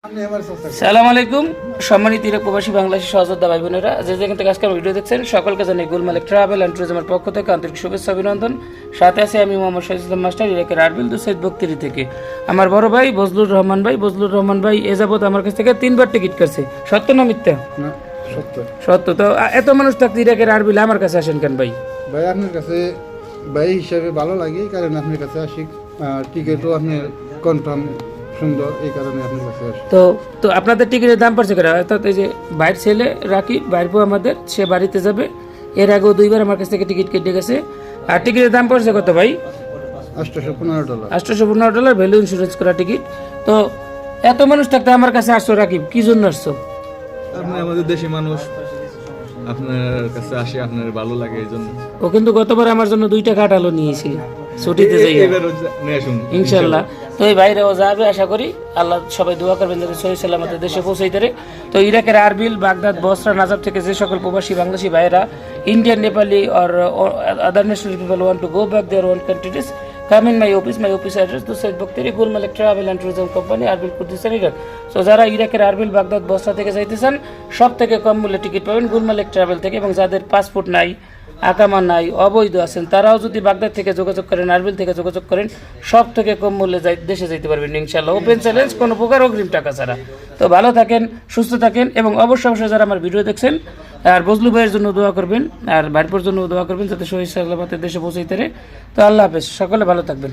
সালাম আলাইকুম সম্মানিত ইরাক প্রবাসী বাংলাদেশি সহযোদ্ধা ভাই বোনেরা, যে যেখান থেকে আজকের ভিডিও দেখছেন সকলকে জানাই গুলমালিক ট্রাভেল অ্যান্ড ট্যুরিজমের পক্ষ থেকে আন্তরিক শুভেচ্ছা অভিনন্দন। সাথে আছি আমি মোহাম্মদ শহীদ ইসলাম মাস্টার, ইরাকের আরবিল দুসাইদ বক্তিরি থেকে। আমার বড় ভাই বজলুর রহমান ভাই এ যাবত আমার কাছ থেকে 3বার টিকিট কাটছে। সত্য না মিথ্যা? সত্য। তো এত মানুষ থাকতে ইরাকের আরবিল আমার কাছে আসেন কেন ভাই? ভাই আপনার কাছে ভাই হিসাবে ভালো লাগে, কারণ আপনার কাছে আসি, টিকিটও আপনি কনফার্ম সুন্দর, এই কারণে আপনার কাছে আসি। তো আপনাদের টিকিটের দাম পড়ছে কেন? অর্থাৎ এই যে বাইরের ছেলে রাকি বাইরবো আমাদের, সে বাড়িতে যাবে, এর আগেও 2বার আমার কাছ থেকে টিকিট কেটে গেছে। আর টিকিটের দাম পড়ছে কত ভাই? $815। $815 ভ্যালু ইন্স্যুরেন্স করা টিকিট। তো এত মানুষ থাকতে আমার কাছে আসছো রাকিব, কি জন্য আসছো? আপনি আমাদের দেশি মানুষ, আপনার কাছে আসি, আপনার ভালো লাগে এই জন্য। ও কিন্তু গতবার আমার জন্য 2টা কাঁঠালও নিয়েছিল ছুটিতে যাই ইনশাল্লাহ। তো এই বাইরেও যাবে আশা করি। আল্লাহ সবাই দোয়া করবেন যাতে সহি সালামতে দেশে পৌঁছাইতে পারে। তো ইরাকের আরবিল, বাগদাদ, বসরা, নাজাব থেকে যে সকল প্রবাসী বাংলাদেশি ভাইয়েরা Indian, Nepali or other national people want to go back their own countries, come in my office address to Said Bakhtari, Gulmalik Travel and Tourism Company, Arbil Kurdistan, Iraq. So যারা ইরাকের Erbil, Baghdad, বসরা থেকে যাইতে চান সব থেকে কম মূল্যে ticket পাবেন গুলমালিক travel থেকে। এবং যাদের পাসপোর্ট নাই, আকামা নাই, অবৈধ আছেন, তারাও যদি বাগদাদ থেকে যোগাযোগ করেন, আরবিল থেকে যোগাযোগ করেন, সব থেকে কম মূল্যে দেশে যেতে পারবেন ইনশাল্লাহ। ওপেন চ্যালেঞ্জ, কোনো প্রকার অগ্রিম টাকা ছাড়া। তো ভালো থাকেন, সুস্থ থাকেন এবং অবশ্যই যারা আমার ভিডিও দেখছেন আর বজলু ভাইয়ের জন্য দোয়া করবেন, আর ভাইপোর জন্য দোয়া করবেন যাতে সহি সালামতে দেশে পৌঁছাইতে পারে। তো আল্লাহ হাফেজ, সকলে ভালো থাকবেন।